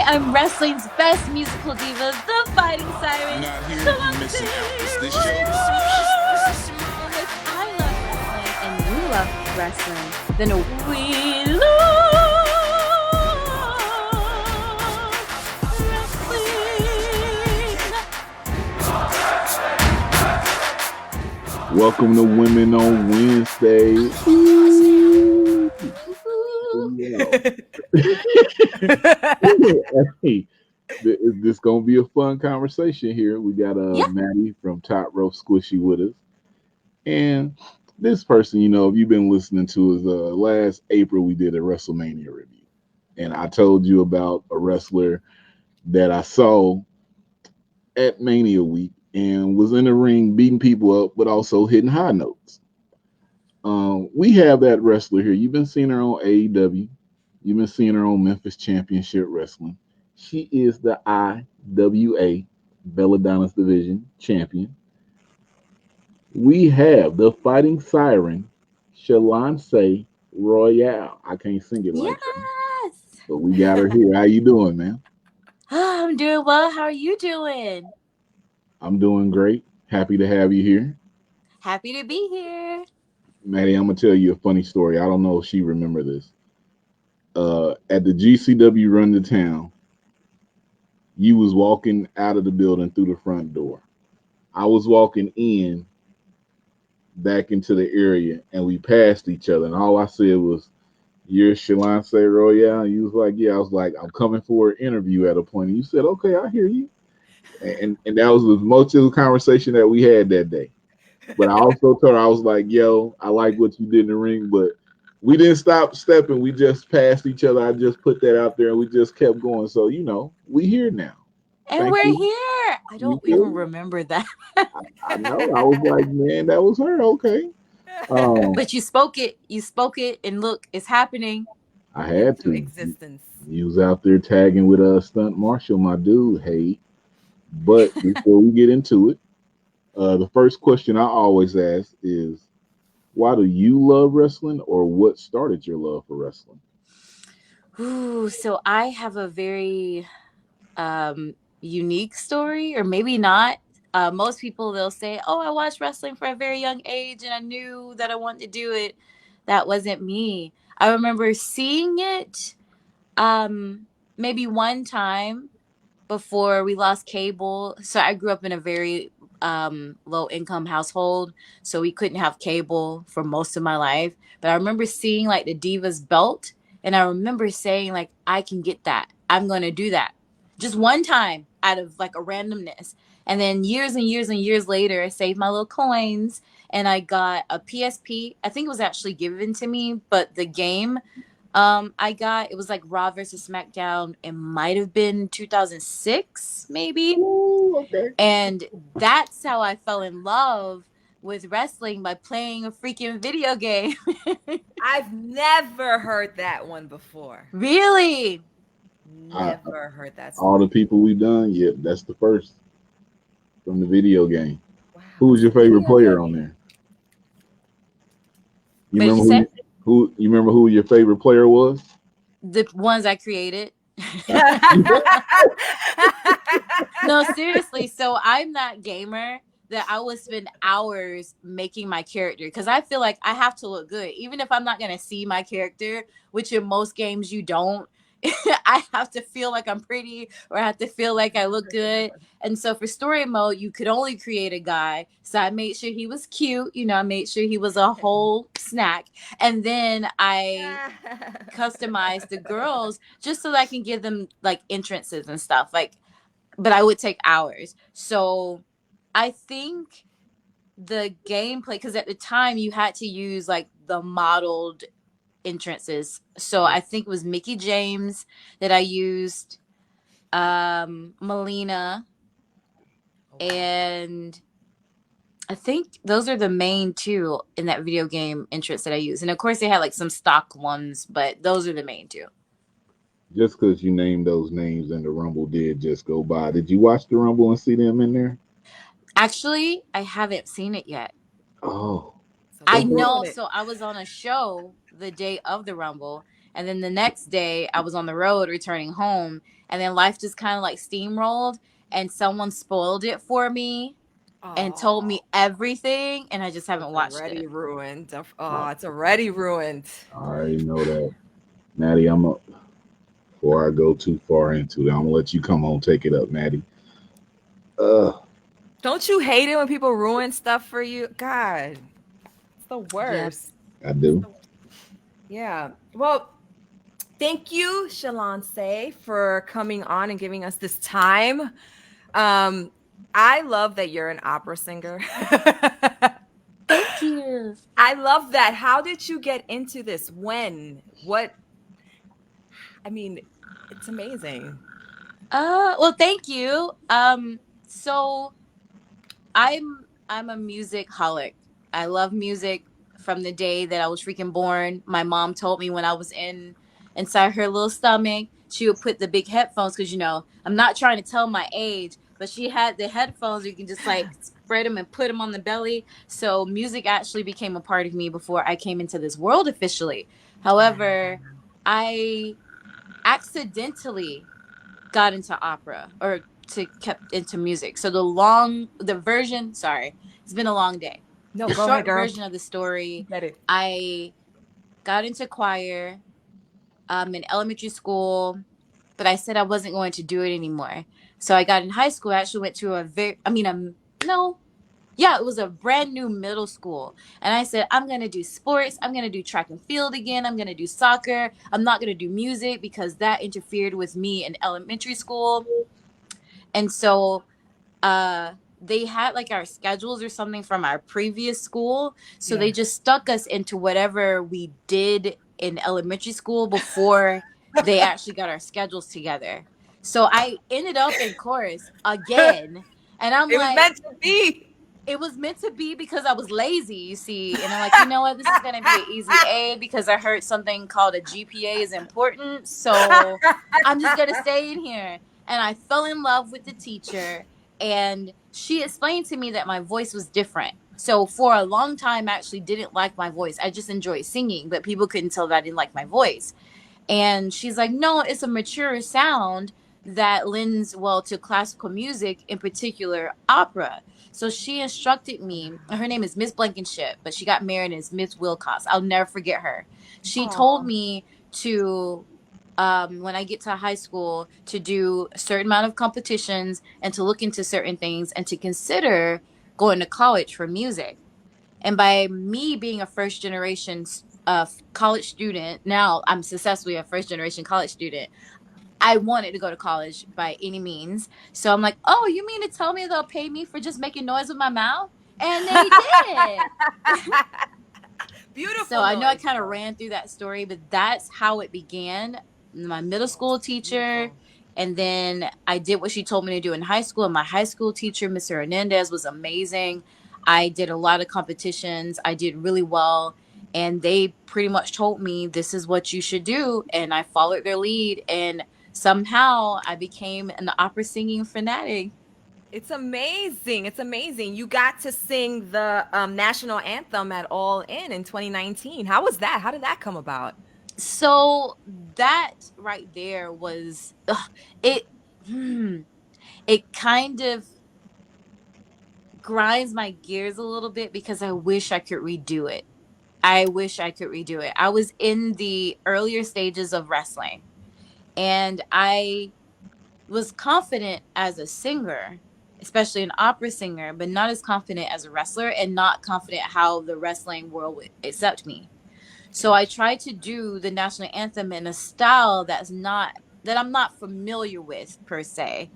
I'm wrestling's best musical diva, the Fighting Siren. Not here, Shaloncé you missing out. It's this Royal. show. And if I love wrestling and you love wrestling, then we love wrestling. Welcome to Women on Wednesday. Hey, this gonna be a fun conversation here. We got Maddy from Top Rope Squishy with us, and this person, if you've been listening to us, last April we did a WrestleMania review, and I told you about a wrestler that I saw at Mania Week and was in the ring beating people up, but also hitting high notes. We have that wrestler here. You've been seeing her on AEW. You've been seeing her on Memphis Championship Wrestling. She is the IWA BellaDonna's Division champion. We have the Fighting Siren, Shaloncé Royal. I can't sing it like that. But we got her here. How you doing, man? I'm doing well. How are you doing? I'm doing great. Happy to have you here. Happy to be here. Maddy, I'm going to tell you a funny story. I don't know if she remember this. At the GCW Run to Town, you was walking out of the building through the front door. I was walking in back into the area, and we passed each other, and all I said was, "You're Shaloncé Royal?" And you was like, "Yeah." I was like, "I'm coming for an interview at a point." And you said, "Okay, I hear you." And that was the most of the conversation that we had that day. But I also told her, I was like, "Yo, I like what you did in the ring, but we didn't stop stepping. We just passed each other. I just put that out there, and we just kept going. So, we here now." And Thank we're you. here. I don't even remember that. I know. I was like, man, that was her. Okay. But you spoke it. You spoke it, and look, it's happening. I had to. Existence. You was out there tagging with Stunt Marshall, my dude. Hey. But before we get into it, the first question I always ask is, why do you love wrestling, or what started your love for wrestling? Ooh, so I have a very unique story, or maybe not. Most people, they'll say, "Oh, I watched wrestling for a very young age and I knew that I wanted to do it." That wasn't me. I remember seeing it maybe one time before we lost cable. So I grew up in a very low income household, so we couldn't have cable for most of my life. But I remember seeing like the Divas belt, and I remember saying like, "I can get that. I'm going to do that." Just one time out of like a randomness. And then years and years and years later, I saved my little coins and I got a PSP. I think it was actually given to me, but the game I got, it was like Raw versus SmackDown. It might have been 2006, maybe. Ooh, okay. And that's how I fell in love with wrestling, by playing a freaking video game. I've never heard that one before. Really? Never heard that All story. the people we've done, yeah, that's the first from the video game. Wow. Who was your favorite player on there? You What did remember you say? who you remember who your favorite player was? The ones I created. No, seriously. So I'm that gamer that I would spend hours making my character, because I feel like I have to look good. Even if I'm not going to see my character, which in most games you don't, I have to feel like I'm pretty, or I have to feel like I look good. And so for story mode, you could only create a guy. So I made sure he was cute. I made sure he was a whole snack. And then I customized the girls just so that I can give them like entrances and stuff. But I would take hours. So I think the gameplay, because at the time you had to use like the modeled entrances. So I think it was Mickey James that I used, Melina, and I think those are the main two in that video game entrance that I used. And of course they had like some stock ones, but those are the main two. Just because you named those names and the Rumble did just go by, did you watch the Rumble and see them in there? Actually, I haven't seen it yet. Oh. So I we're know. doing it. So I was on a show the day of the Rumble, And then the next day I was on the road returning home, and then life just kind of like steamrolled, and someone spoiled it for me and told me everything, and I just haven't It's watched already it. ruined. It's already ruined. I already know that. Maddie, before I go too far into it, I'm gonna let you come on, take it up, Maddie. Don't you hate it when people ruin stuff for you? God, it's the Yep. worst. I do. Yeah. Well, thank you, Shaloncé, for coming on and giving us this time. I love that you're an opera singer. Thank you. I love that. How did you get into this? When? What? I mean, it's amazing. Well, thank you. So I'm a music holic. I love music from the day that I was freaking born. My mom told me when I was inside her little stomach, she would put the big headphones because I'm not trying to tell my age, but she had the headphones you can just like spread them and put them on the belly. So music actually became a part of me before I came into this world officially. However, I accidentally got into opera or to kept into music. So the version, sorry, it's been a long day. No, The go ahead, short girl. version of the story, Get it. I got into choir in elementary school, but I said I wasn't going to do it anymore. So I got in high school. I actually went to no, yeah, it was a brand new middle school. And I said, I'm going to do sports. I'm going to do track and field again. I'm going to do soccer. I'm not going to do music because that interfered with me in elementary school. And so they had like our schedules or something from our previous school. So they just stuck us into whatever we did in elementary school before they actually got our schedules together. So I ended up in chorus again. And I'm It was like, meant to be. it was meant to be because I was lazy, you see. And I'm like, you know what? This is going to be an easy A because I heard something called a GPA is important. So I'm just going to stay in here. And I fell in love with the teacher. And she explained to me that my voice was different. So for a long time, I actually didn't like my voice. I just enjoyed singing, but people couldn't tell that I didn't like my voice. And she's like, no, it's a mature sound that lends well to classical music, in particular opera. So she instructed me. Her name is Miss Blankenship, but she got married as Miss Wilcox. I'll never forget her. She told me to, when I get to high school, to do a certain amount of competitions and to look into certain things and to consider going to college for music. And by me being a first generation college student, now I'm successfully a first generation college student. I wanted to go to college by any means. So I'm like, oh, you mean to tell me they'll pay me for just making noise with my mouth? And they did. Beautiful. So I know I noise, kind of though. ran through that story, but that's how it began. My middle school teacher, Beautiful. and then I did what she told me to do in high school. And my high school teacher, Mr. Hernandez, was amazing. I did a lot of competitions. I did really well. And they pretty much told me this is what you should do. And I followed their lead. And somehow I became an opera singing fanatic. It's amazing. It's amazing. You got to sing the national anthem at All In 2019. How was that? How did that come about? So that right there was it. It kind of grinds my gears a little bit because I wish I could redo it. I wish I could redo it. I was in the earlier stages of wrestling and I was confident as a singer, especially an opera singer, but not as confident as a wrestler and not confident how the wrestling world would accept me. So I tried to do the national anthem in a style that I'm not familiar with per se.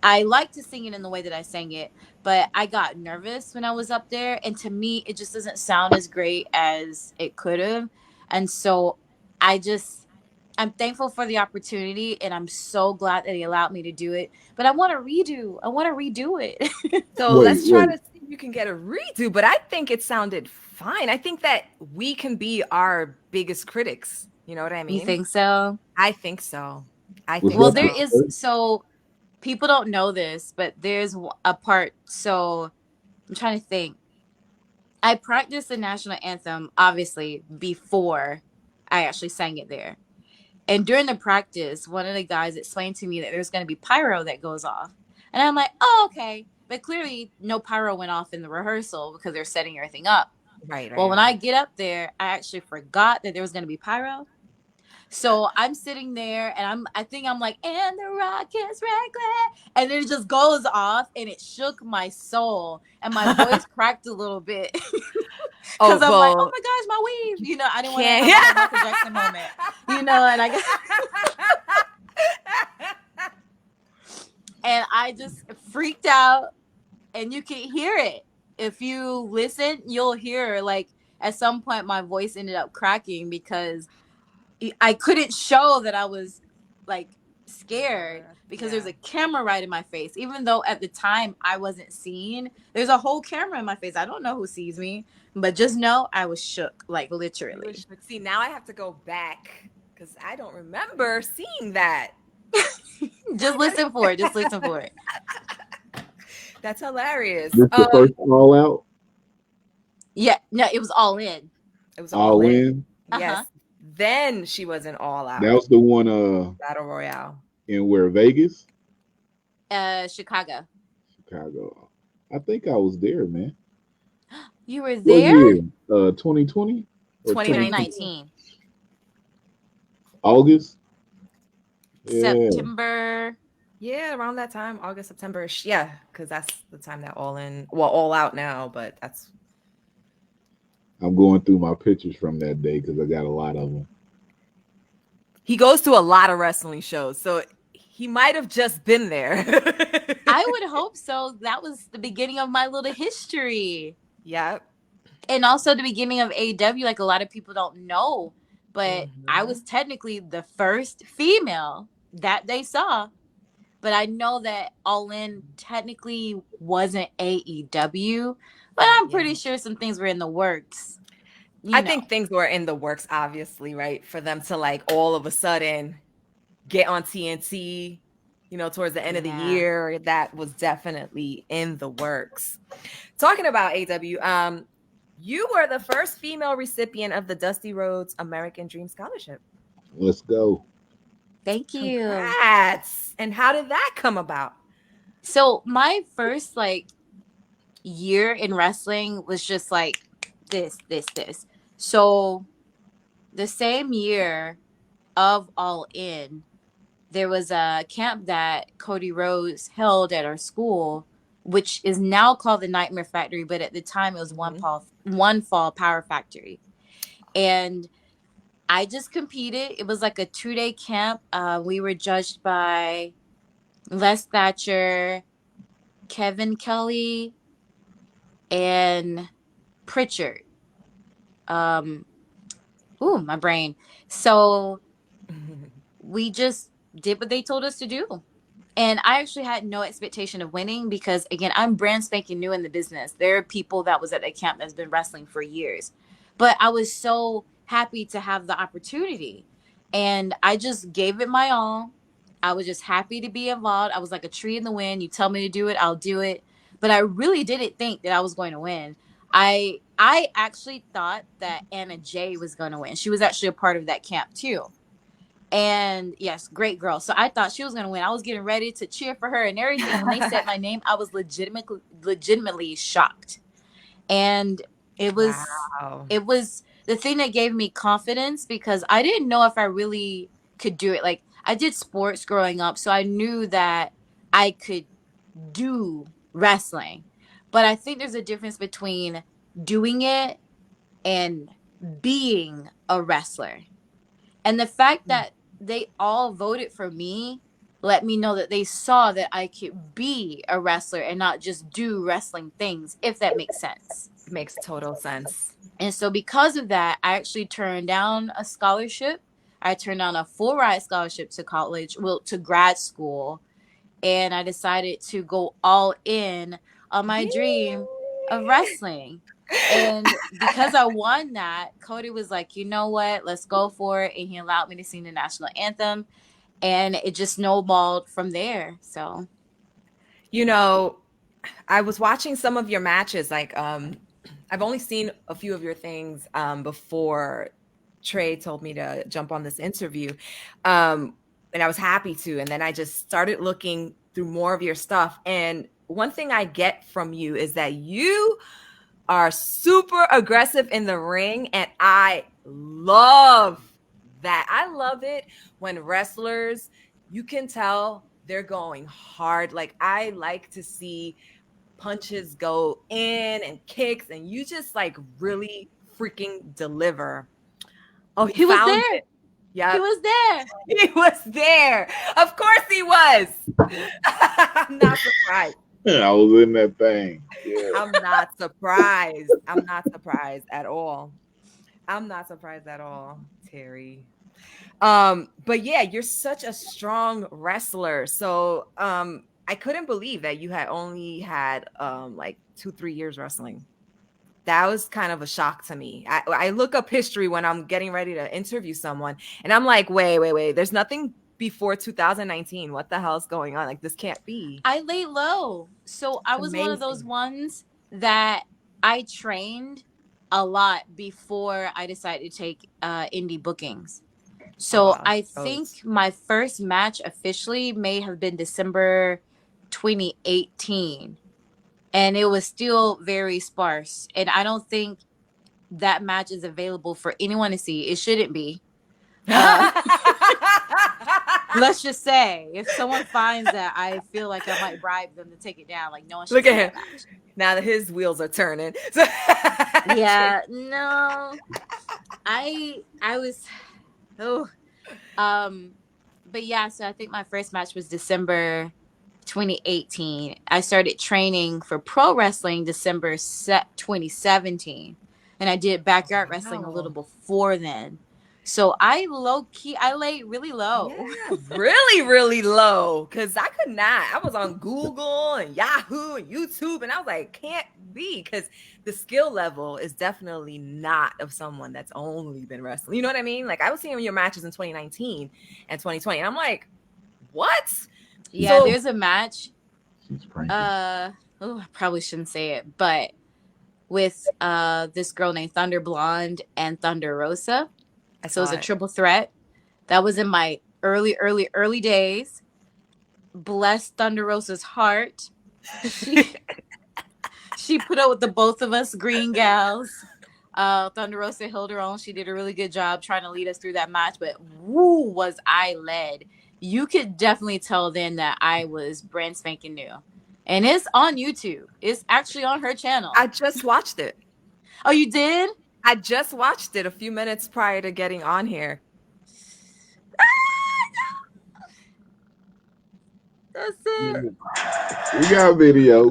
I like to sing it in the way that I sang it, but I got nervous when I was up there. And to me, it just doesn't sound as great as it could have. And so I just, I'm thankful for the opportunity and I'm so glad that he allowed me to do it. But I want to redo it. So let's try to see if you can get a redo, but I think it sounded fine. I think that we can be our biggest critics. You know what I mean? You think so? I think so. Well, there is, so people don't know this, but there's a part. So I'm trying to think. I practiced the national anthem, obviously, before I actually sang it there. And during the practice, one of the guys explained to me that there's going to be pyro that goes off. And I'm like, oh, okay. But clearly, no pyro went off in the rehearsal because they're setting everything up. Right. Well, when I get up there, I actually forgot that there was going to be pyro. So I'm sitting there and I think I'm like, and the rocket's reckless. And then it just goes off and it shook my soul. And my voice cracked a little bit. Because I'm like, oh my gosh, my weave. You know, I didn't want to have like a Michael Jackson moment. You know, and and I just freaked out. And you can hear it. If you listen, you'll hear like at some point my voice ended up cracking because I couldn't show that I was like scared because there's a camera right in my face. Even though at the time I wasn't seen, there's a whole camera in my face. I don't know who sees me, but just know I was shook, like literally. See, now I have to go back because I don't remember seeing that. Just listen for it. Just listen for it. That's hilarious. This the first All Out? Yeah, no, it was All In. It was All In? Yes. Then she was in All Out. That was the one Battle Royale. In where, Vegas? Chicago. I think I was there, man. You were there? 2020? 2019. August? September. Yeah, around that time, August, September. Yeah, because that's the time that All Out now, but that's. I'm going through my pictures from that day because I got a lot of them. He goes to a lot of wrestling shows, so he might have just been there. I would hope so. That was the beginning of my little history. Yep. And also the beginning of AEW, like a lot of people don't know, but I was technically the first female that they saw. But I know that All In technically wasn't AEW, but I'm pretty sure some things were in the works. I think things were in the works, obviously, right? For them to like all of a sudden get on TNT, you know, towards the end of the year, that was definitely in the works. Talking about AEW, you were the first female recipient of the Dusty Rhodes American Dream Scholarship. Let's go. Thank you. Congrats. And how did that come about? So my first like year in wrestling was just like this. So the same year of All In, there was a camp that Cody Rhodes held at our school, which is now called the Nightmare Factory, but at the time it was One Fall Power Factory. And I just competed. It was like a 2-day camp. We were judged by Les Thatcher, Kevin Kelly, and Pritchard. My brain. So we just did what they told us to do. And I actually had no expectation of winning because, again, I'm brand spanking new in the business. There are people that was at the camp that's been wrestling for years. But I was so happy to have the opportunity. And I just gave it my all. I was just happy to be involved. I was like a tree in the wind. You tell me to do it, I'll do it. But I really didn't think that I was going to win. I actually thought that Anna Jay was going to win. She was actually a part of that camp too. And yes, great girl. So I thought she was going to win. I was getting ready to cheer for her and everything. When they said my name, I was legitimately shocked. And it was the thing that gave me confidence because I didn't know if I really could do it. Like I did sports growing up, so I knew that I could do wrestling. But I think there's a difference between doing it and being a wrestler. And the fact that they all voted for me let me know that they saw that I could be a wrestler and not just do wrestling things, if that makes sense. It makes total sense. And so because of that, I actually turned down a scholarship. I turned down a full ride scholarship to college, to grad school. And I decided to go all in on my dream of wrestling. And because I won that, Cody was like, you know what, let's go for it. And he allowed me to sing the national anthem. And it just snowballed from there. So, you know, I was watching some of your matches. Like, I've only seen a few of your things before Trey told me to jump on this interview. And I was happy to. And then I just started looking through more of your stuff. And one thing I get from you is that you are super aggressive in the ring. And I love that. I love it when wrestlers, you can tell they're going hard. Like, I like to see punches go in and kicks, and you just like really freaking deliver. Oh, He was found there. it. Yeah, He was there. he was there. Of course he was. I'm not surprised. I was in that thing. Yeah. I'm not surprised. I'm not surprised at all. I'm not surprised at all, Terry. But yeah, you're such a strong wrestler. So I couldn't believe that you had only had like 2-3 years wrestling. That was kind of a shock to me. I look up history when I'm getting ready to interview someone, and I'm like, wait. There's nothing before 2019. What the hell is going on? Like, this can't be. I laid low. So I was one of those ones that I trained a lot before I decided to take indie bookings. So wow. I think my first match officially may have been December 2018. And it was still very sparse. And I don't think that match is available for anyone to see. It shouldn't be. Let's just say, if someone finds that, I feel like I might bribe them to take it down. Like, no one should look see at him. that match. Now that his wheels are turning. Yeah, no. I was but yeah, so I think my first match was December 2018. I started training for pro wrestling December 2017. And I did backyard wrestling a little before then. So I laid really low. Yeah, really low. Because I could not. I was on Google and Yahoo and YouTube. And I was like, can't be. Because the skill level is definitely not of someone that's only been wrestling. You know what I mean? Like, I was seeing your matches in 2019 and 2020. And I'm like, what? Yeah, there's a match. I Probably shouldn't say it, but with this girl named Thunder Blonde and Thunder Rosa. So it was a triple threat. That was in my early days. Bless Thunder Rosa's heart. She put up with the both of us green gals. Thunder Rosa held her own. She did a really good job trying to lead us through that match, but woo, was I led. You could definitely tell then that I was brand spanking new. And it's on YouTube. It's actually on her channel. I just watched it. Oh, you did? I just watched it a few minutes prior to getting on here. That's it. We got video of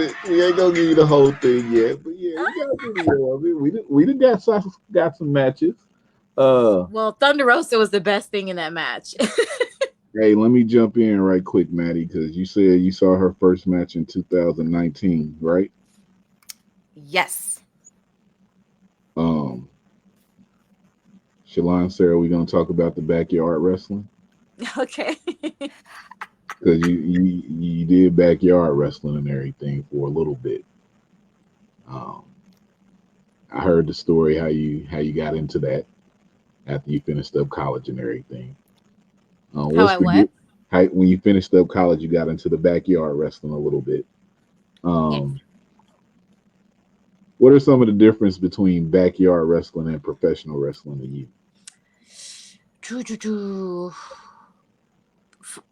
it. We ain't gonna give you the whole thing yet, but yeah, we got video of it. We done got some matches. Well, Thunder Rosa was the best thing in that match. Hey, let me jump in right quick, Maddy, because you said you saw her first match in 2019, right? Yes. Shaloncé, are we gonna talk about the backyard wrestling? Okay. Because you did backyard wrestling and everything for a little bit. I heard the story how you got into that after you finished up college and everything. When you finished up college, you got into the backyard wrestling a little bit. Yes. What are some of the difference between backyard wrestling and professional wrestling to you?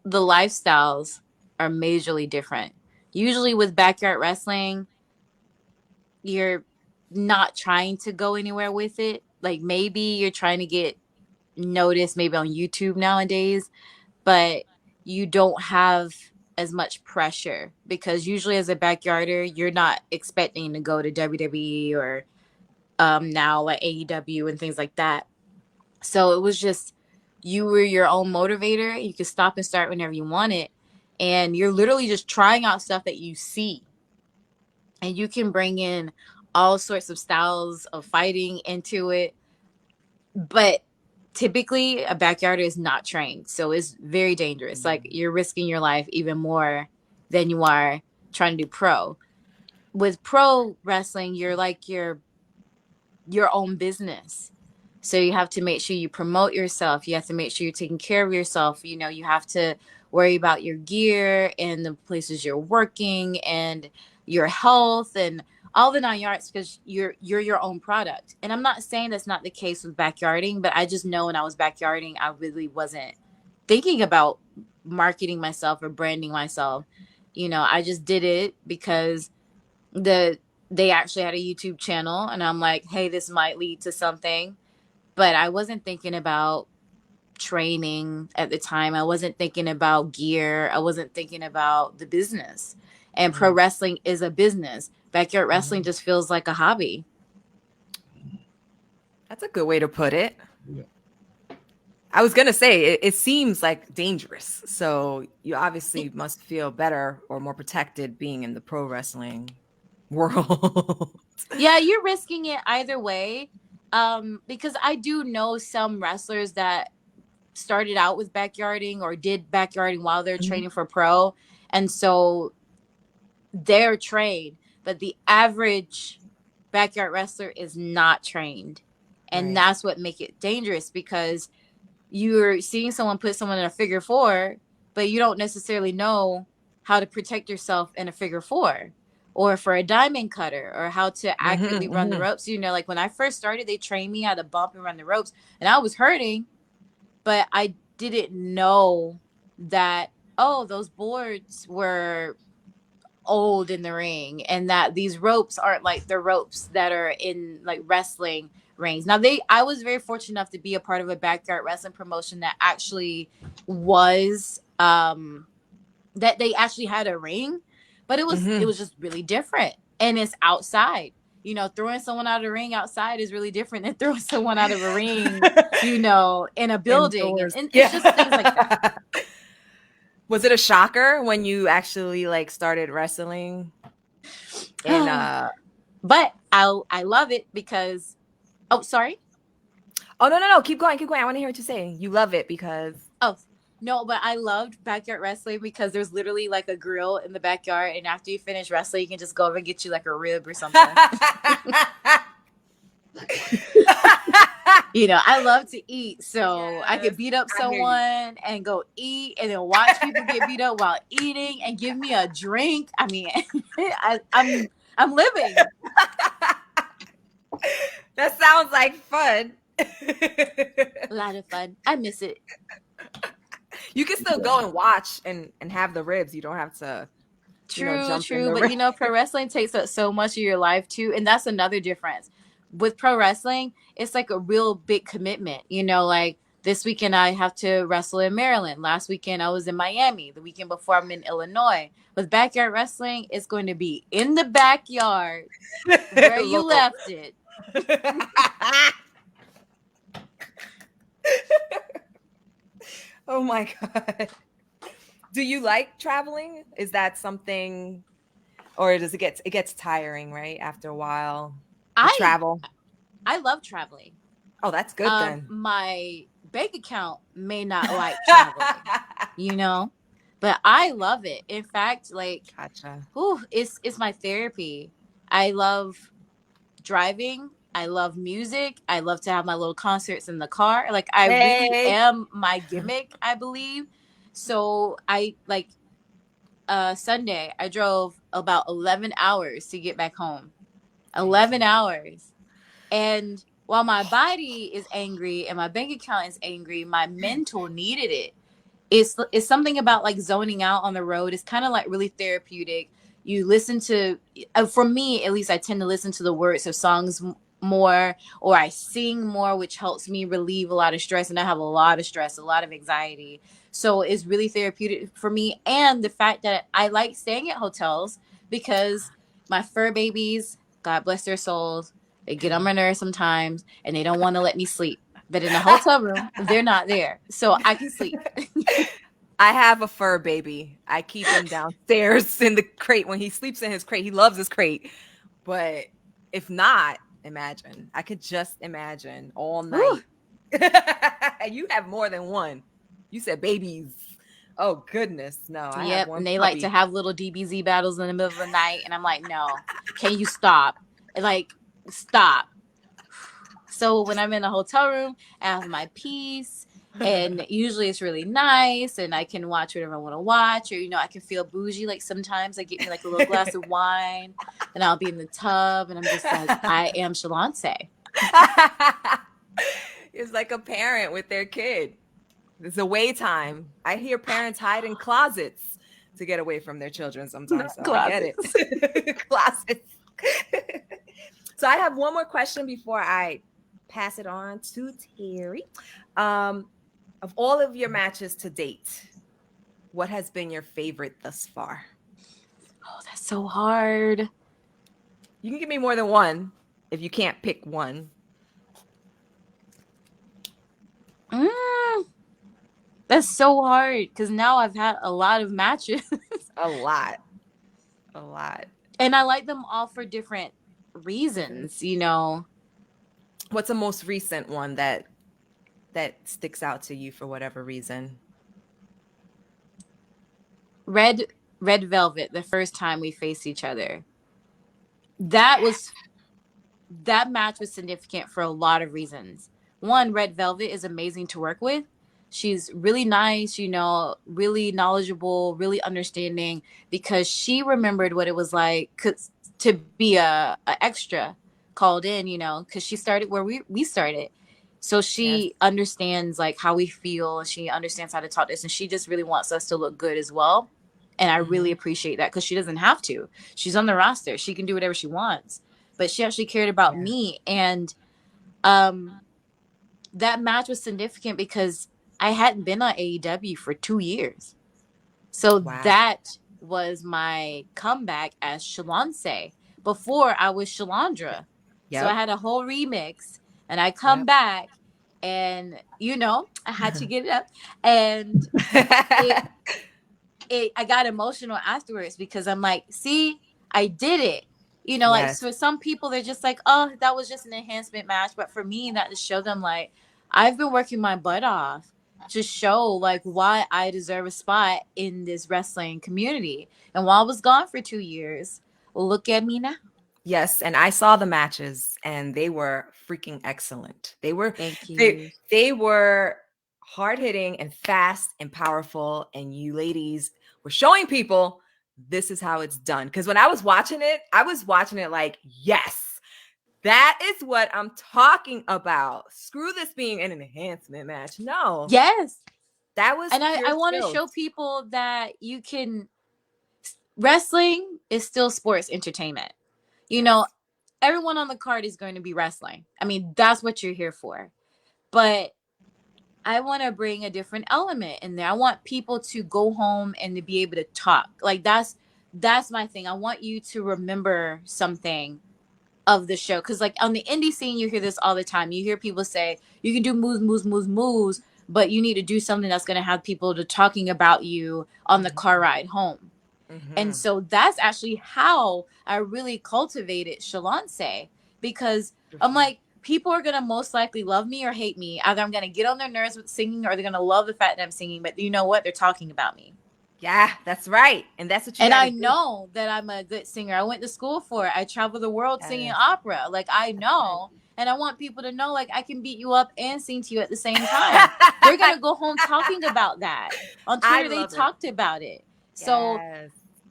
The lifestyles are majorly different. Usually with backyard wrestling, you're not trying to go anywhere with it. Like, maybe you're trying to get noticed maybe on YouTube nowadays, but you don't have as much pressure, because usually as a backyarder, you're not expecting to go to WWE or now like AEW and things like that. So it was just, you were your own motivator. You could stop and start whenever you wanted. And you're literally just trying out stuff that you see. And you can bring in all sorts of styles of fighting into it. But typically a backyarder is not trained. So it's very dangerous. Like, you're risking your life even more than you are trying to do pro. With pro wrestling, you're like your own business. So you have to make sure you promote yourself. You have to make sure you're taking care of yourself. You know, you have to worry about your gear and the places you're working and your health and all the 9 yards, because you're your own product. And I'm not saying that's not the case with backyarding, but I just know when I was backyarding, I really wasn't thinking about marketing myself or branding myself. You know, I just did it because they actually had a YouTube channel, and I'm like, hey, this might lead to something. But I wasn't thinking about training at the time. I wasn't thinking about gear. I wasn't thinking about the business. And pro wrestling is a business. Backyard wrestling just feels like a hobby. That's a good way to put it. Yeah. I was going to say, it seems like dangerous. So you obviously must feel better or more protected being in the pro wrestling world. Yeah, you're risking it either way. Because I do know some wrestlers that started out with backyarding or did backyarding while they're training for pro. And so they're trained, but the average backyard wrestler is not trained. And that's what make it dangerous, because you're seeing someone put someone in a figure four, but you don't necessarily know how to protect yourself in a figure four or for a diamond cutter or how to accurately run the ropes. You know, like when I first started, they trained me how to bump and run the ropes, and I was hurting, but I didn't know that, oh, those boards were old in the ring and that these ropes aren't like the ropes that are in like wrestling rings. Now I was very fortunate enough to be a part of a backyard wrestling promotion that actually was that they actually had a ring, but it was just really different, and it's outside. You know, throwing someone out of a ring outside is really different than throwing someone out of a ring, you know, in a building. And it's just things like that. Was it a shocker when you actually like started wrestling? And but I love it because, oh, sorry. Oh, no. Keep going. I want to hear what you're saying. You love it because. Oh, no, but I loved backyard wrestling because there's literally like a grill in the backyard. And after you finish wrestling, you can just go over and get you like a rib or something. You know, I love to eat. So yes, I could beat up someone and go eat and then watch people get beat up while eating and give me a drink. I mean, I'm living. That sounds like fun. A lot of fun. I miss it. You can still go and watch and have the ribs. You don't have to. True. But you know, pro wrestling takes up so much of your life too. And that's another difference. With pro wrestling, it's like a real big commitment. You know, like this weekend I have to wrestle in Maryland. Last weekend I was in Miami. The weekend before I'm in Illinois. With backyard wrestling, it's going to be in the backyard where you left it. Oh my God. Do you like traveling? Is that something, or does it gets tiring, right? After a while, travel. I love traveling. Oh, that's good then. My bank account may not like traveling, you know, but I love it. In fact, like, gotcha. It's my therapy. I love driving. I love music. I love to have my little concerts in the car. Like, I really am my gimmick, I believe. So I like Sunday, I drove about 11 hours to get back home. 11 hours. And while my body is angry and my bank account is angry, my mental needed it. It's something about like zoning out on the road. It's kind of like really therapeutic. You listen to, for me at least, I tend to listen to the words of songs more, or I sing more, which helps me relieve a lot of stress. And I have a lot of stress, a lot of anxiety. So it's really therapeutic for me. And the fact that I like staying at hotels because my fur babies, God bless their souls, they get on my nerves sometimes and they don't want to let me sleep. But in the hotel room, they're not there. So I can sleep. I have a fur baby. I keep him downstairs in the crate. When he sleeps in his crate, he loves his crate. But if not, imagine. I could just imagine all night. You have more than one. You said babies. Oh, goodness. No. Yep. And they like to have little DBZ battles in the middle of the night. And I'm like, no, can you stop? Like, stop. So when I'm in a hotel room, I have my piece, and usually it's really nice, and I can watch whatever I want to watch, or I can feel bougie. Like sometimes I get me like a little glass of wine, and I'll be in the tub, and I'm just like, I am Shaloncé. It's like a parent with their kid. It's away time. I hear parents hide in closets to get away from their children sometimes. So I get it. Closets. So I have one more question before I pass it on to Terry. Of all of your matches to date, what has been your favorite thus far? Oh, that's so hard. You can give me more than one if you can't pick one. That's so hard because now I've had a lot of matches. A lot. And I like them all for different reasons, What's the most recent one that sticks out to you for whatever reason? Red Velvet, the first time we faced each other. That match was significant for a lot of reasons. One, Red Velvet is amazing to work with. She's really nice, really knowledgeable, really understanding, because she remembered what it was like to be a extra called in, because she started where we started. So she understands like how we feel, and she understands how to talk to us, and she just really wants us to look good as well. And I really appreciate that because she doesn't have to. She's on the roster. She can do whatever she wants. But she actually cared about me. And that match was significant because I hadn't been on AEW for 2 years. So that was my comeback as Shaloncé. Before I was Shalandra. Yep. So I had a whole remix, and I come back, and I had to get it up, and I got emotional afterwards because I'm like, see, I did it. Like for some people, they're just like, oh, that was just an enhancement match. But for me, that to show them like, I've been working my butt off to show like why I deserve a spot in this wrestling community. And while I was gone for 2 years, look at me now. Yes, and I saw the matches, and they were freaking excellent. They were, thank you. They were hard-hitting and fast and powerful, and you ladies were showing people this is how it's done. Because when I was watching it like, yes, that is what I'm talking about. Screw this being an enhancement match. No. Yes. That was, and I want to show people that you can, wrestling is still sports entertainment. Everyone on the card is going to be wrestling. I mean, that's what you're here for. But I want to bring a different element in there. I want people to go home and to be able to talk. Like that's my thing. I want you to remember something of the show. Because like on the indie scene, you hear this all the time. You hear people say, you can do moves, but you need to do something that's going to have people to talking about you on the car ride home. Mm-hmm. And so that's actually how I really cultivated Shaloncé, because I'm like, people are going to most likely love me or hate me. Either I'm going to get on their nerves with singing, or they're going to love the fact that I'm singing. But you know what? They're talking about me. Yeah, that's right. And that's what you know that I'm a good singer. I went to school for it. I travel the world singing opera. Like, I know. And I want people to know, like, I can beat you up and sing to you at the same time. They're going to go home talking about that. On Twitter, they talked about it. So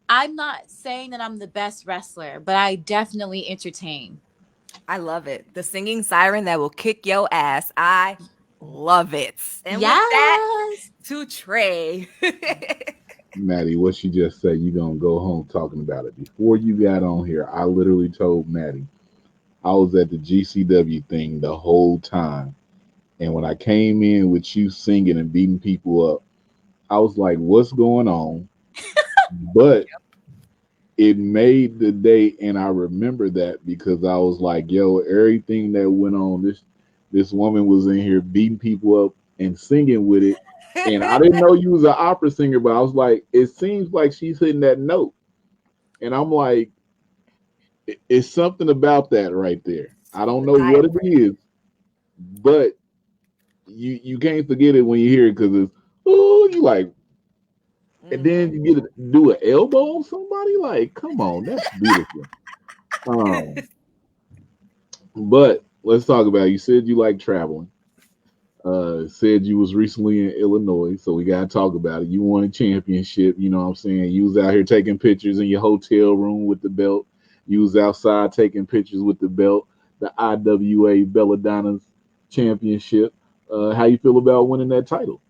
I'm not saying that I'm the best wrestler, but I definitely entertain. I love it. The singing siren that will kick your ass. I love it. And with that, to Trey. Maddy, what she just said, you gonna go home talking about it. Before you got on here, I literally told Maddy I was at the GCW thing the whole time. And when I came in with you singing and beating people up, I was like, what's going on? But it made the day, and I remember that because I was like, yo, everything that went on, this woman was in here beating people up and singing with it. And I didn't know you was an opera singer, but I was like, it seems like she's hitting that note. And I'm like, it's something about that right there. I don't know what it is, but you can't forget it when you hear it, because it's, oh, you like, and then you get to do an elbow on somebody. Like, come on, that's beautiful. But let's talk about it. You said you like traveling. Said you was recently in Illinois, so we gotta talk about it. You won a championship, you know what I'm saying? You was out here taking pictures in your hotel room with the belt. You was outside taking pictures with the belt, the IWA BellaDonna Championship. How you feel about winning that title?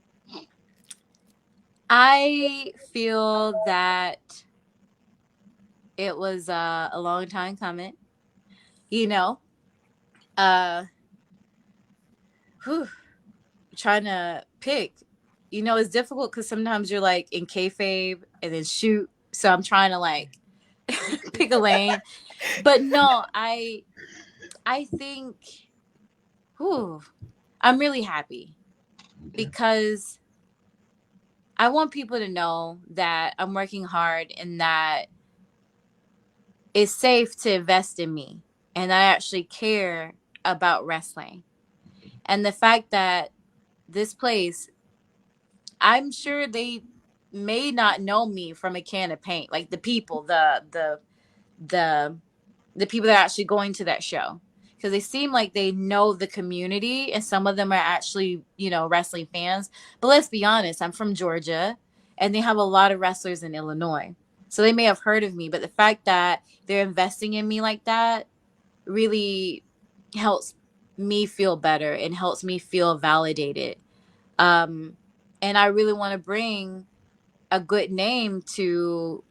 I feel that it was a long time coming. You know, uh, whew, trying to pick. You know, it's difficult because sometimes you're like in kayfabe and then shoot. So I'm trying to like pick a lane. But no, I think, whew, I'm really happy Okay. because I want people to know that I'm working hard and that it's safe to invest in me and I actually care about wrestling. And the fact that this place, I'm sure they may not know me from a can of paint, like the people, the the people that are actually going to that show, because they seem like they know the community and some of them are actually, you know, wrestling fans. But let's be honest, I'm from Georgia and they have a lot of wrestlers in Illinois, so they may have heard of me, but the fact that they're investing in me like that really helps me feel better and helps me feel validated. um and I really want to bring a good name to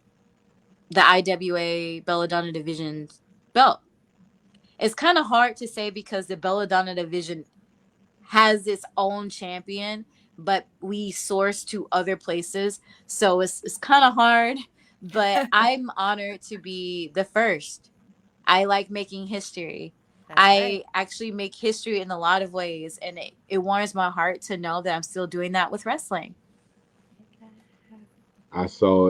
the IWA Belladonna Division's belt. It's kind of hard to say because the Belladonna division has its own champion, but we source to other places. So it's kind of hard, but I'm honored to be the first. I like making history. That's right. I actually make history in a lot of ways, and it warms my heart to know that I'm still doing that with wrestling. I saw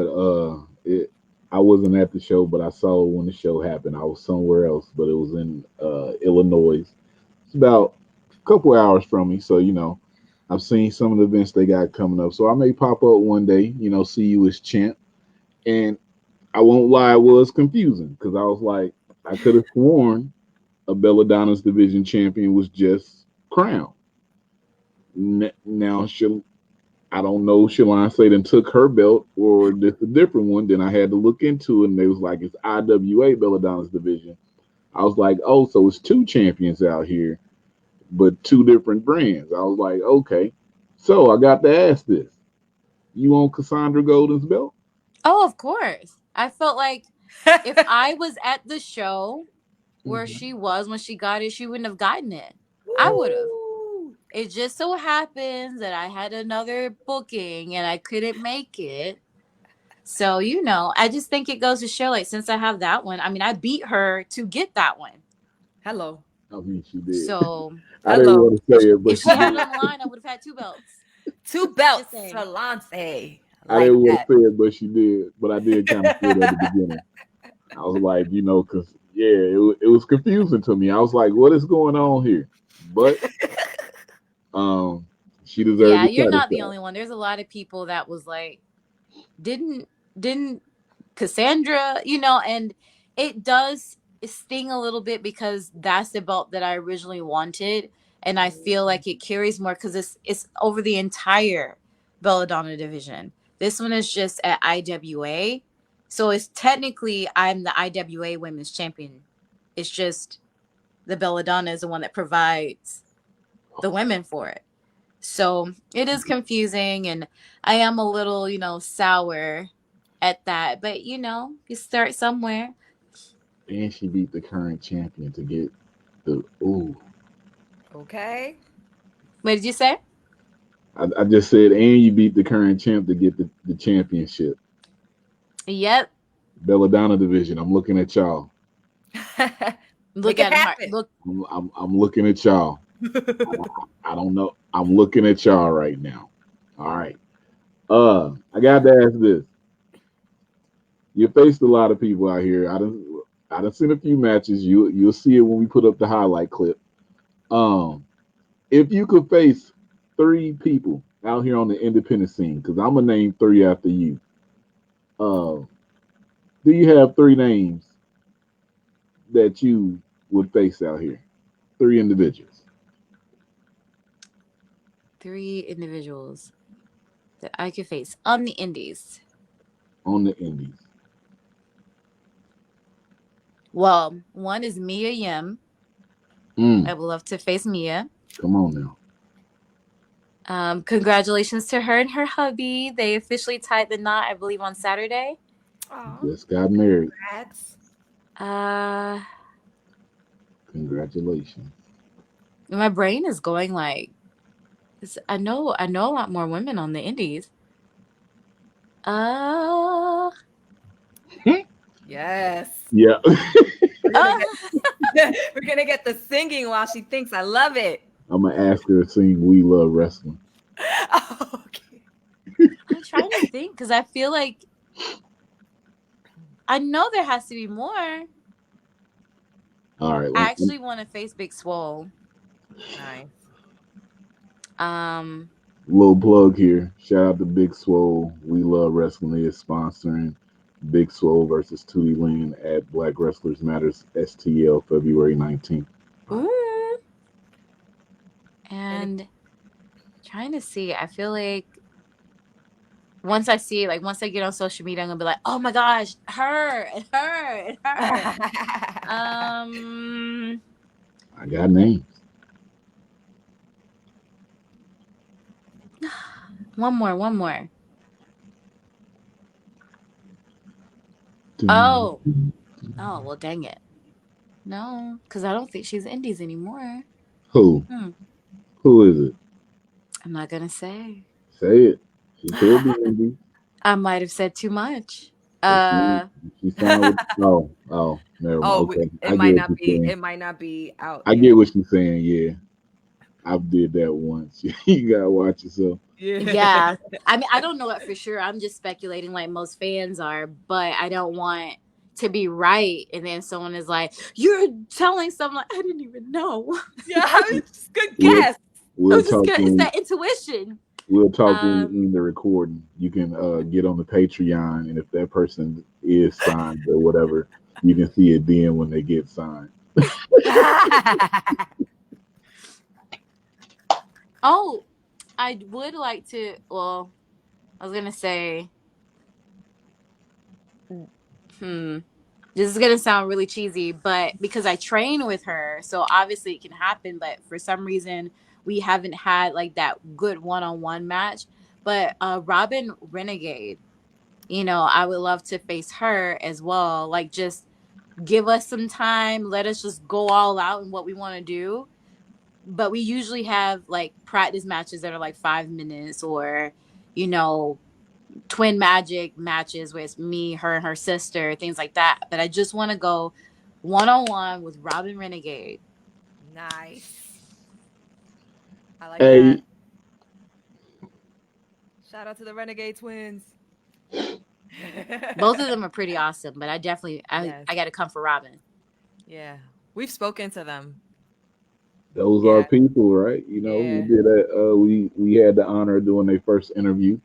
it. I wasn't at the show, but I saw when the show happened. I was somewhere else, but it was in Illinois. It's about a couple hours from me, so I've seen some of the events they got coming up. So I may pop up one day, see you as champ. And I won't lie, it was confusing because I was like, I could have sworn a Belladonna's division champion was just crowned. Now I don't know. Shaloncé then took her belt or just a different one. Then I had to look into it, and they was like, it's IWA Belladonna's division. I was like, oh, so it's two champions out here, but two different brands. I was like, okay. So I got to ask this: you own Cassandra Golden's belt? Oh, of course. I felt like if I was at the show where she was when she got it, she wouldn't have gotten it. I would have. Woo! It just so happens that I had another booking and I couldn't make it. So, I just think it goes to show, like, since I have that one, I mean, I beat her to get that one. Hello. I mean, she did. So, I didn't Hello. want to say it, but if she she had it did. on the line, I would have had two belts. Two Just belts. saying. Shaloncé. I Like didn't want that. to say it, but she did. But I did kind of say it at the beginning. I was like, because it was confusing to me. I was like, what is going on here? But um, she deserved Yeah, the you're title not the shot. only one. There's a lot of people that was like, didn't Cassandra, and it does sting a little bit because that's the belt that I originally wanted, and I feel like it carries more because it's over the entire Belladonna division. This one is just at IWA, so it's technically I'm the IWA Women's Champion. It's just the Belladonna is the one that provides the women for it. So it is confusing, and I am a little, sour at that. But you start somewhere. And she beat the current champion to get the ooh. Okay. What did you say? I just said, and you beat the current champ to get the championship. Yep. Belladonna division. I'm looking at y'all. Look Make it at him. happen. Look. I'm looking at y'all. I don't know. I'm looking at y'all right now. All right. I got to ask this. You faced a lot of people out here. I done seen a few matches. You'll see it when we put up the highlight clip. Um, if you could face three people out here on the independent scene, because I'm gonna name three after you. Uh, do you have three names that you would face out here? 3 individuals 3 individuals that I could face on the indies. on the indies. Well, one is Mia Yim. Mm, I would love to face Mia. come on now. Congratulations to her and her hubby. They officially tied the knot, I believe, on Saturday. Aw, Just got married. congrats. Congratulations. My brain is going like, I know a lot more women on the indies. Yes. Yeah. We're gonna get the singing while she thinks. I love it. I'm going to ask her to sing We Love Wrestling. Oh, okay. I'm trying to think because I feel like I know there has to be more. All right. I actually want to face Big Swole. Nice. Little plug here. Shout out to Big Swole. We Love Wrestling is sponsoring Big Swole versus Tootie Lynn at Black Wrestlers Matters STL February 19th. Ooh. And trying to see, I feel like once I see it, like once I get on social media, I'm gonna be like, oh my gosh, her and her and her. I got names. One more. Oh, well, dang it. No, because I don't think she's indies anymore. Who? Who is it? I'm not gonna say. Say it. She could be indie. I might have said too much. She signed with, never mind. Okay. It might not be. It might not be out. I get what she's saying. Yeah, I did that once. You gotta watch yourself. Yeah. I mean, I don't know it for sure. I'm just speculating like most fans are, but I don't want to be right. And then someone is like, you're telling someone like, I didn't even know. Yeah, it's good guess. We'll talk. It's that intuition. We'll talk when we end the recording. You can get on the Patreon, and if that person is signed or whatever, you can see it then when they get signed. Oh, I would like to. Well, I was gonna say, this is gonna sound really cheesy, but because I train with her, so obviously it can happen. But for some reason, we haven't had like that good one-on-one match. But Robin Renegade, I would love to face her as well. Like, just give us some time. Let us just go all out in what we want to do. But we usually have like practice matches that are like 5 minutes, or twin magic matches with me, her, and her sister, things like that. But I just want to go one-on-one with Robin Renegade. Nice. I like that. Shout out to the Renegade twins. Both of them are pretty awesome, but I definitely I got to come for Robin. Yeah, we've spoken to them. Those are people, right? We did that. We had the honor of doing their first interview.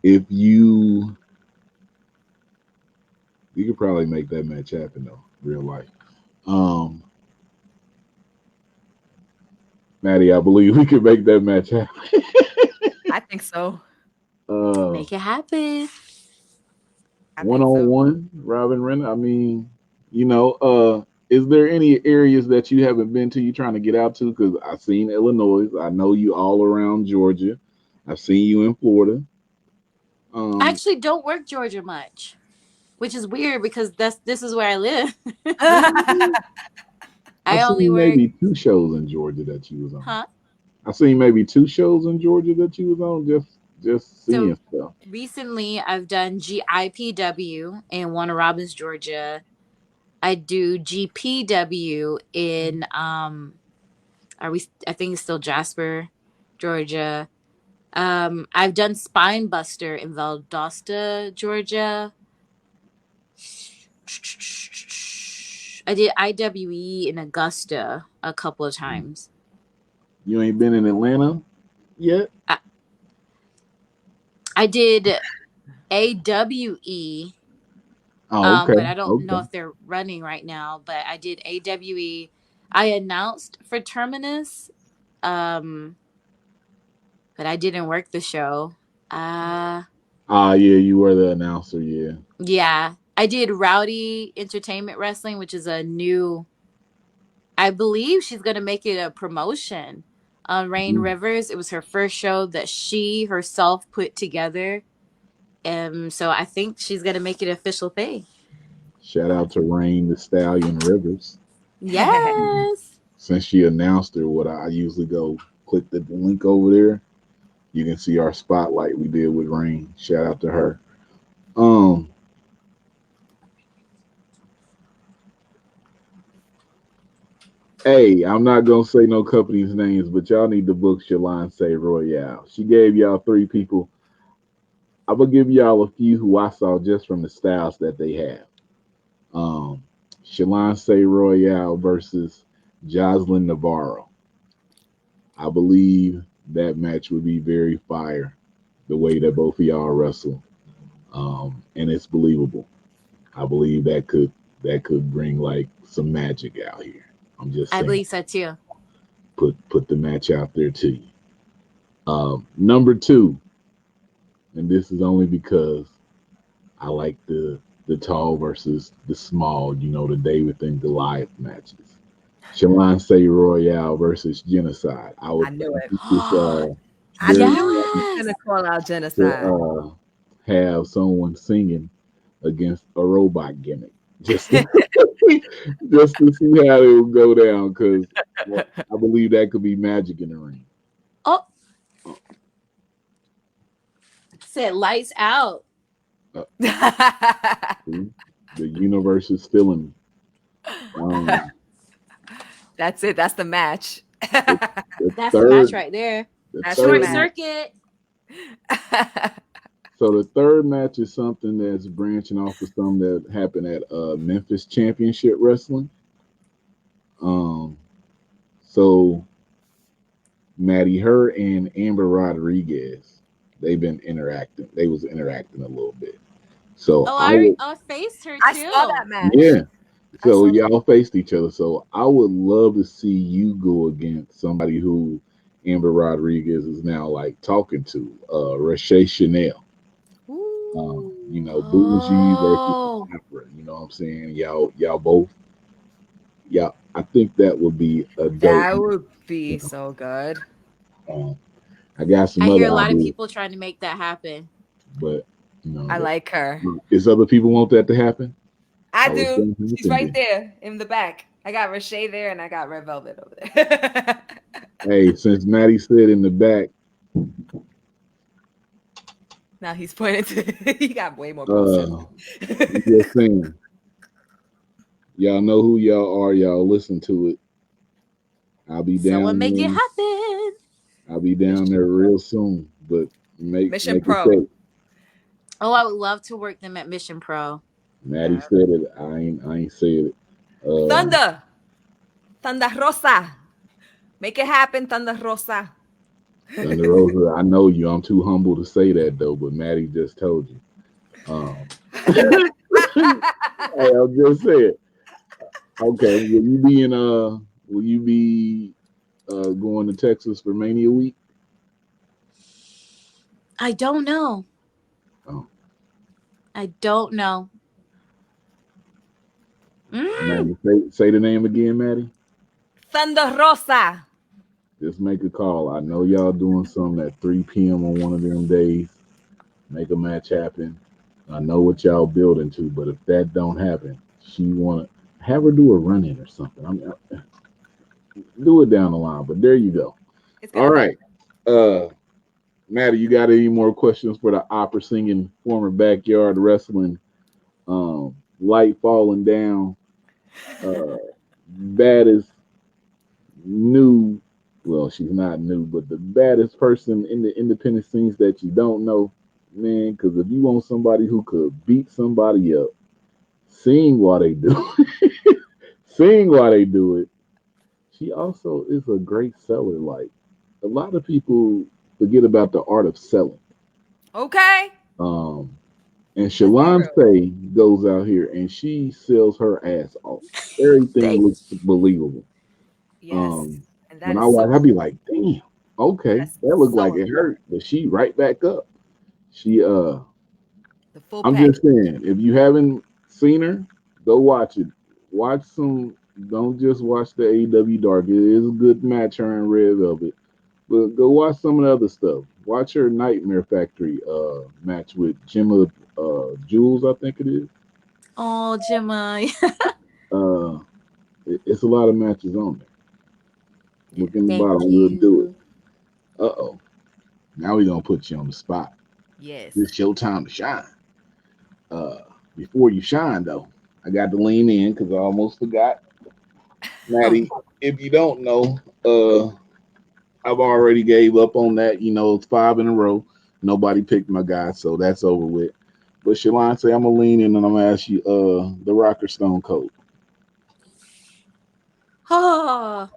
If you could probably make that match happen though, real life. Maddy, I believe we could make that match happen. I think so. Make it happen. One-on-one, Robin Renner. I mean, is there any areas that you haven't been to? You trying to get out to? Because I've seen Illinois. I know you all around Georgia. I've seen you in Florida. I actually don't work Georgia much, which is weird because this is where I live. I only work maybe 2 shows in Georgia that you was on. Huh? I seen maybe 2 shows in Georgia that you was on. Just seeing stuff. Recently, I've done GIPW in Warner Robins, Georgia. I do GPW in I think it's still Jasper, Georgia. I've done Spine Buster in Valdosta, Georgia. I did IWE in Augusta a couple of times. You ain't been in Atlanta yet? I did AWE Oh, okay. But I don't know Okay. if they're running right now. But I did AWE. I announced for Terminus, um, but I didn't work the show. Ah, yeah, you were the announcer. Yeah. Yeah, I did Rowdy Entertainment Wrestling, which is a new. I believe she's gonna make it a promotion. Rain Mm. Rivers. It was her first show that she herself put together. So I think she's gonna make it an official thing. Shout out to Rain the Stallion Rivers. Yes. Since she announced her, what I usually go click the link over there. You can see our spotlight we did with Rain. Shout out to her. Um, Hey, I'm not gonna say no company's names, but y'all need to book Shaloncé Royal. She gave y'all three people. I'm gonna give y'all a few who I saw just from the styles that they have. Um, Shaloncé Royal versus Jocelyn Navarro. I believe that match would be very fire, the way that both of y'all wrestle, and it's believable. I believe that could bring like some magic out here. I'm just I saying. believe so too. Put the match out there to you. Number two, and this is only because I like the tall versus the small, the David and Goliath matches. Shaloncé Royale versus Genocide. I would I knew it. think it's I very knew he was Yes. gonna call out to genocide. have someone singing against a robot gimmick. Just to, just to see how it would go down, because I believe that could be magic in the ring. Oh, said lights out. Uh, see? The universe is feeling me. Um, That's it. That's the match. the, the That's the match third, right there. the That's the third, Short match. circuit. so the third match is something that's branching off of something that happened at Memphis Championship Wrestling. Um, so Maddy, her and Amber Rodriguez, they've been interacting. They was interacting a little bit. So Oh, I would, I faced her I saw too. that match. yeah. I So saw that. y'all faced each other. So I would love to see you go against somebody who Amber Rodriguez is now like talking to, Rashay Chanel. Bougie versus Oh, Opera. You know what I'm saying? Y'all both. Yeah, I think that would be a dope. That would be so good. Um, I got some I hear other a lot of ideas, people trying to make that happen. but I like her. if other people want that to happen, I I would do. say She's anything right then. there in the back. I got Rashay there and I got Red Velvet over there. Hey, since Maddy said in the back, Now he's pointing to he got way more posters. I'm just saying, y'all know who y'all are. Y'all listen to it. I'll be Someone down make it there. happen. I'll be down there real soon. But make Mission make it Pro. take. Oh, I would love to work them at Mission Pro. Maddy said it. I ain't said it. Thunder. Thunder Rosa. Make it happen, Thunder Rosa. Thunder Rosa, I know you. I'm too humble to say that though, but Maddy just told you. Hey, I'll just say it. Okay, will you be going to Texas for Mania week? I don't know. Oh, I don't know. Maddy, say the name again, Maddy. Thunder Rosa. Just make a call. I know y'all doing something at 3 p.m. on one of them days. Make a match happen. I know what y'all building to, but if that don't happen, she wanna have her do a run in or something. Do it down the line. But there you go. It's All gonna right. Maddie, you got any more questions for the opera singing former backyard wrestling, light falling down, baddest new, well, she's not new, but the baddest person in the independent scenes that you don't know, man, because if you want somebody who could beat somebody up, seeing while they do seeing while they do it, she also is a great seller. Like, a lot of people forget about the art of selling. Okay. Um, And Shaloncé goes out here and she sells her ass off. Everything looks believable. Yes. And When that I is watch, so I'd be like, damn, okay, that's that looked so like it hurt, but she right back up. She the full I'm package. just saying, if you haven't seen her, go watch it. Watch some. Don't just watch the AEW Dark. It is a good match, her and Red Velvet. But go watch some of the other stuff. Watch her Nightmare Factory match with Gemma Jules, I think it is. Oh, Gemma. Uh, it's a lot of matches on there. Yeah. Look in the Thank bottom, we'll do it. you. Oh, now we're gonna put you on the spot. Yes. It's your time to shine. Uh, Before you shine, though, I got to lean in because I almost forgot. Maddy, if you don't know, I've already gave up on that. You know, it's 5 in a row. Nobody picked my guy, so that's over with. But Shaloncé, I'm gonna lean in and I'm gonna ask you, the Rocker Stone Cold. Oh,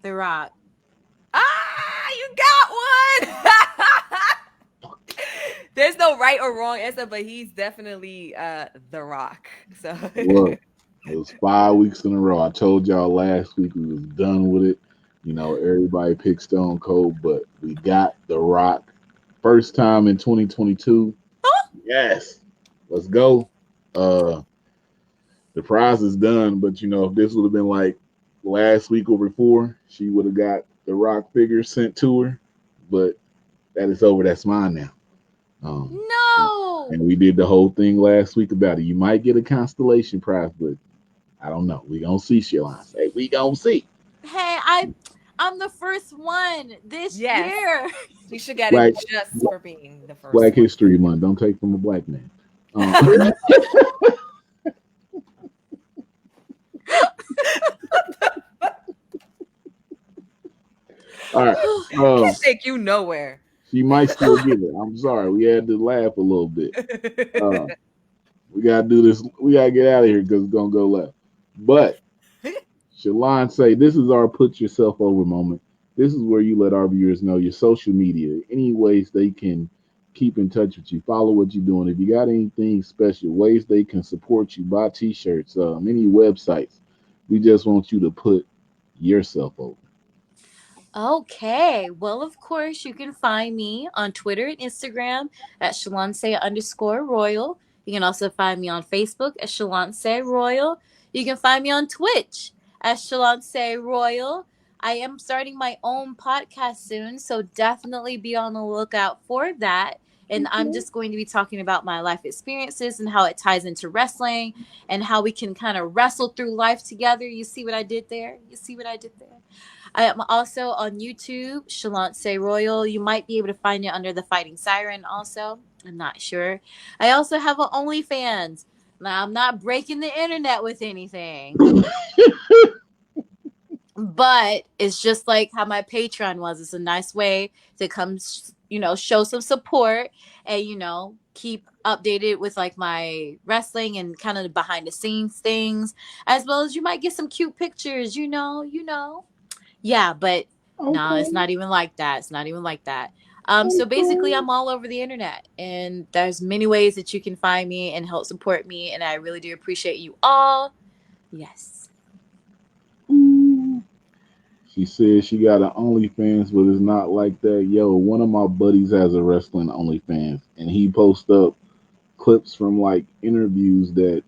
The Rock. You got one. There's no right or wrong answer, but he's definitely The Rock. So Look, it was 5 weeks in a row. I told y'all last week we was done with it. You know, everybody picked Stone Cold, but we got The Rock. First time in 2022. Yes. Let's go. The prize is done, but you know, if this would have been like last week or before, she would have got the Rock figure sent to her. But that is over. That's mine now. No. And we did the whole thing last week about it. You might get a constellation prize, but I don't know. We gonna see, Shaloncé. We gonna see. Hey, I'm the first one this yes, year. you should get Black, it just for being the first Black one. History Month. Don't take from a black man. All right. Can't take you nowhere. She might still get it. I'm sorry. We had to laugh a little bit. We gotta do this. We gotta get out of here because it's gonna go left. But Shaloncé, this is our put yourself over moment. This is where you let our viewers know your social media, any ways they can keep in touch with you, follow what you're doing. If you got anything special, ways they can support you, buy T-shirts, any websites. We just want you to put yourself over. Okay. Well, of course, you can find me on Twitter and Instagram at Shaloncé_Royal. You can also find me on Facebook at Shaloncé Royal. You can find me on Twitch at Shaloncé Royal. I am starting my own podcast soon, so definitely be on the lookout for that. And I'm just going to be talking about my life experiences and how it ties into wrestling and how we can kind of wrestle through life together. You see what I did there? You see what I did there? I am also on YouTube, Shaloncé Royal. You might be able to find it under the Fighting Siren also. I'm not sure. I also have an OnlyFans. Now, I'm not breaking the internet with anything. But it's just like how my Patreon was. It's a nice way to come, show some support and, keep updated with like my wrestling and kind of the behind the scenes things, as well as you might get some cute pictures. Yeah, but no, it's not even like that. It's not even like that. So basically, I'm all over the internet, and there's many ways that you can find me and help support me, and I really do appreciate you all. Yes. She says she got an OnlyFans, but it's not like that. Yo, one of my buddies has a wrestling OnlyFans, and he posts up clips from like interviews that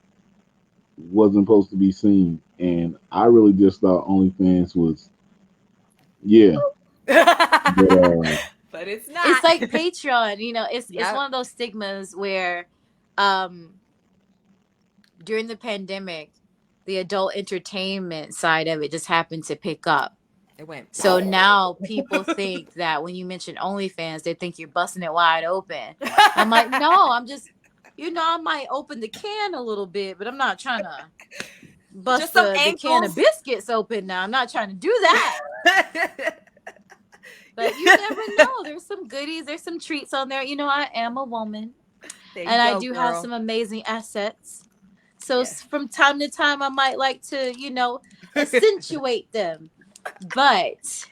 wasn't supposed to be seen. And I really just thought OnlyFans was, yeah. But it's not. It's like Patreon, it's Yep. one of those stigmas where during the pandemic, the adult entertainment side of it just happened to pick up. It went. So now people think that when you mention OnlyFans, they think you're busting it wide open. I'm like, no, I'm just, I might open the can a little bit, but I'm not trying to bust the can of biscuits open now. I'm not trying to do that. But you never know. There's some goodies. There's some treats on there. I am a woman. And I do have some amazing assets. So from time to time, I might like to, accentuate them. But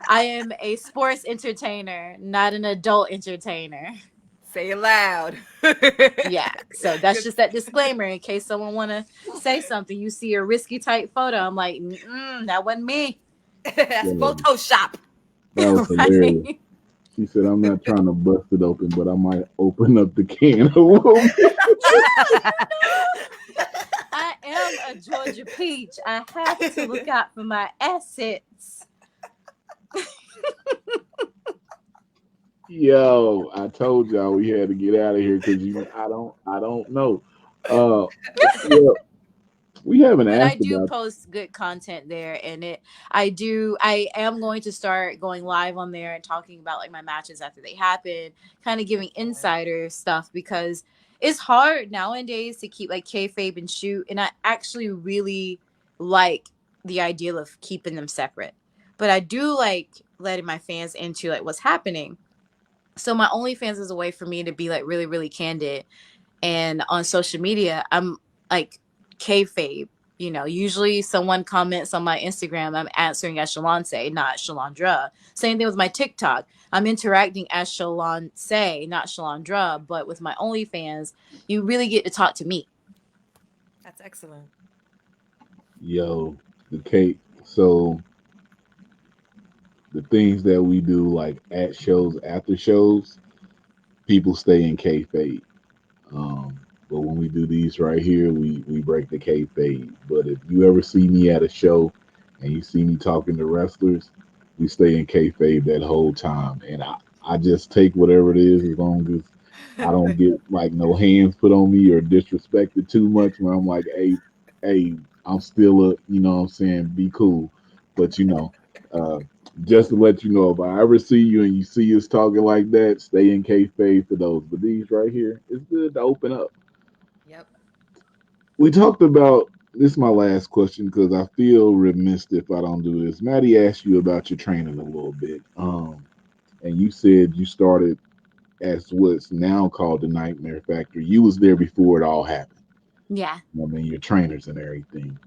I am a sports entertainer, not an adult entertainer. Say it loud. Yeah, so that's just that disclaimer in case someone want to say something. You see a risky type photo, I'm like, that wasn't me. That's Yeah, Photoshop. that was hilarious. Right? She said, I'm not trying to bust it open, but I might open up the can a little bit. I am a Georgia peach. I have to look out for my assets. Yo, I told y'all we had to get out of here because I don't know. Uh, well, we haven't But I asked do about. post good content there, and I am going to start going live on there and talking about like my matches after they happen, kind of giving insider stuff because it's hard nowadays to keep like kayfabe and shoot, and I actually really like the ideal of keeping them separate, but I do like letting my fans into like what's happening. So my OnlyFans is a way for me to be like really really candid, and on social media I'm like kayfabe. Usually someone comments on my Instagram, I'm answering as Shaloncé, not Shalandra. Same thing with my TikTok, I'm interacting as Shaloncé, not Shalandra. But with my OnlyFans, you really get to talk to me. That's excellent. Yo, the cake. So the things that we do, like at shows, after shows, people stay in kayfabe. But when we do these right here, we break the kayfabe. But if you ever see me at a show and you see me talking to wrestlers, we stay in kayfabe that whole time. And I just take whatever it is as long as I don't get like no hands put on me or disrespected too much where I'm like, hey, I'm still what I'm saying, be cool. But uh, just to let you know, if I ever see you and you see us talking like that, stay in kayfabe for those. But these right here, it's good to open up. Yep. We talked about this is my last question because I feel remiss if I don't do this. Maddy asked you about your training a little bit. And you said you started as what's now called the Nightmare Factory. You was there before it all happened. Yeah. I mean, your trainers and everything.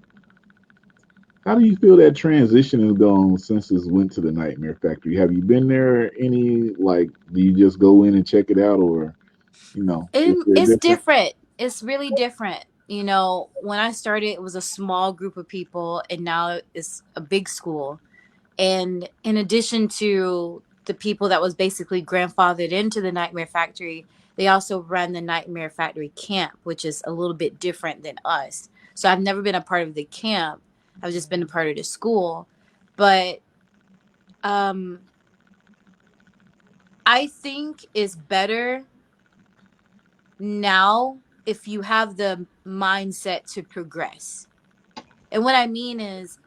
How do you feel that transition has gone since it went to the Nightmare Factory? Have you been there any like? Do you just go in and check it out, or is there It's different? different. It's really different. When I started, it was a small group of people, and now it's a big school. And in addition to the people that was basically grandfathered into the Nightmare Factory, they also run the Nightmare Factory camp, which is a little bit different than us. So I've never been a part of the camp. I've just been a part of the school. But um I think it's better now if you have the mindset to progress. And what I mean is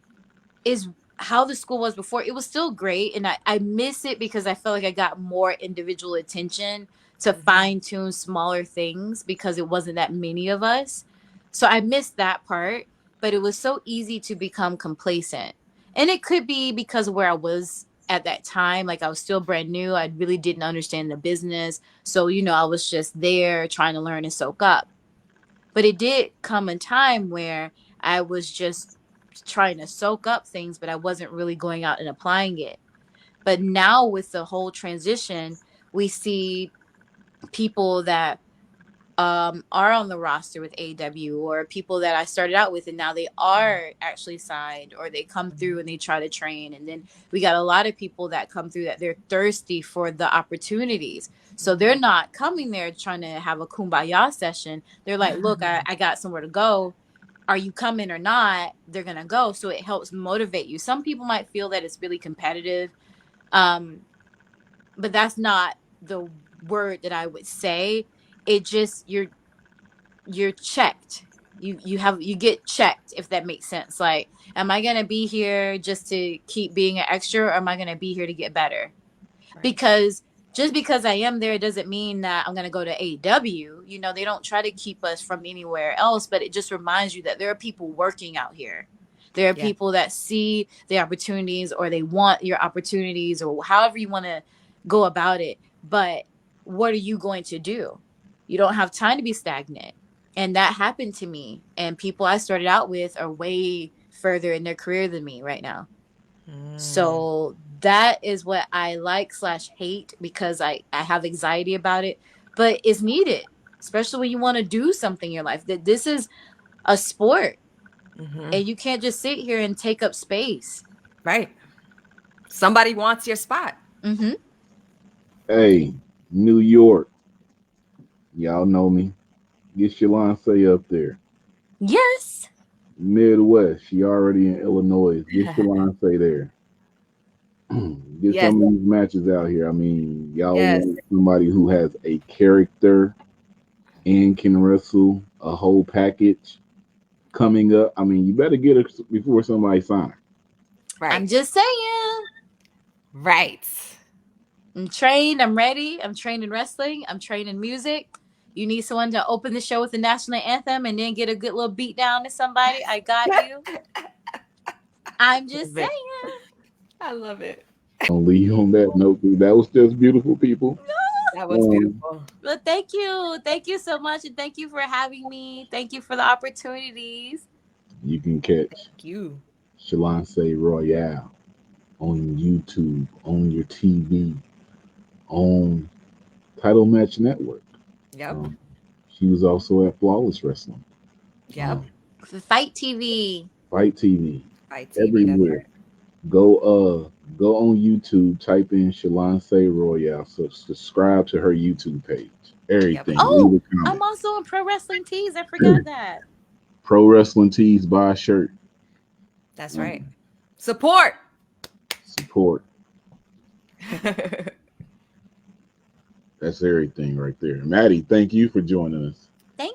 how the school was before. It was still great, and I miss it because I felt like I got more individual attention to fine tune smaller things because it wasn't that many of us. So I missed that part, but it was so easy to become complacent. And it could be because of where I was at that time. Like I was still brand new. I really didn't understand the business. So, I was just there trying to learn and soak up. But it did come a time where I was just trying to soak up things, but I wasn't really going out and applying it. But now with the whole transition, we see people that are on the roster with AW, or people that I started out with and now they are actually signed, or they come through and they try to train. And then we got a lot of people that come through that they're thirsty for the opportunities. So they're not coming there trying to have a kumbaya session. They're like, look, I got somewhere to go. Are you coming or not? They're going to go. So it helps motivate you. Some people might feel that it's really competitive. Um, but that's not the word that I would say. It just you're checked. You get checked, if that makes sense. Like, am I gonna be here just to keep being an extra, or am I gonna be here to get better? Right. Because just because I am there doesn't mean that I'm gonna go to AW. They don't try to keep us from anywhere else, but it just reminds you that there are people working out here. There are Yeah. people that see the opportunities, or they want your opportunities, or however you want to go about it. But what are you going to do? You don't have time to be stagnant. And that happened to me. And people I started out with are way further in their career than me right now. Mm. So that is what I like / hate, because I have anxiety about it, but it's needed, especially when you want to do something in your life. That this is a sport, and you can't just sit here and take up space. Right. Somebody wants your spot. Mm-hmm. Hey, New York, y'all know me. Get Shaloncé up there. Yes. Midwest, she already in Illinois. Get Shaloncé there. Get some of these matches out here. I mean, y'all want somebody who has a character and can wrestle a whole package coming up. I mean, you better get her before somebody sign her. Right. I'm just saying. Right. I'm trained. I'm ready. I'm trained in wrestling. I'm trained in music. You need someone to open the show with the national anthem and then get a good little beat down to somebody. I got you. I'm just saying. I love it. I'll leave on that note. That was just beautiful, people. That was beautiful. Well, thank you. Thank you so much. And thank you for having me. Thank you for the opportunities. You can catch Shaloncé Royal on YouTube, on your TV, on Title Match Network. Yep. She was also at Flawless Wrestling. Yep. Fight TV. Fight TV. Fight TV. Everywhere. Go on YouTube, type in Shaloncé Royal. So subscribe to her YouTube page. Everything. Yep. Oh, I'm also on Pro Wrestling Tees. I forgot that. Pro Wrestling Tees, buy a shirt. That's right. Support. That's everything right there. Maddy, thank you for joining us.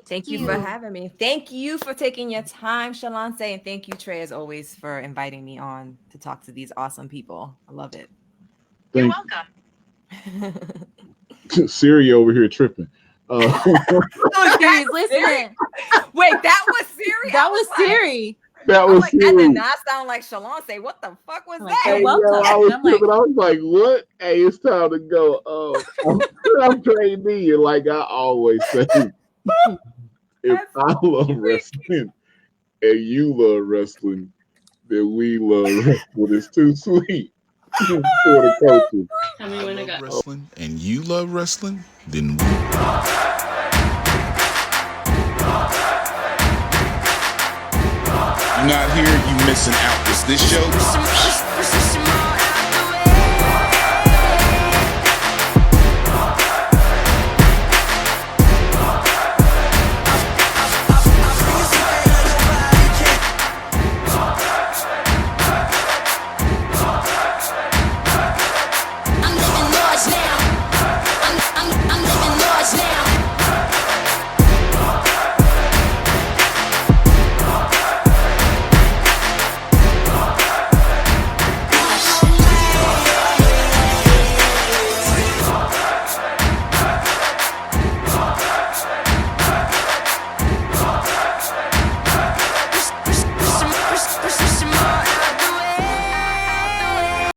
Thank you for having me. Thank you for taking your time, Shaloncé, and thank you, Trey, as always, for inviting me on to talk to these awesome people. I love it. You're welcome. Siri over here tripping. Siri's listening. Wait, that was Siri? That was Siri. That was Siri. That did not sound like Shaloncé. What the fuck was that? Hey, welcome. I was like, what? Hey, it's time to go. I'm trained in, like I always say. If I love wrestling and you love wrestling, then we love wrestling. It's too sweet for the coaches. I love wrestling and you love wrestling, then we. You're not here, you missing out. Is this show?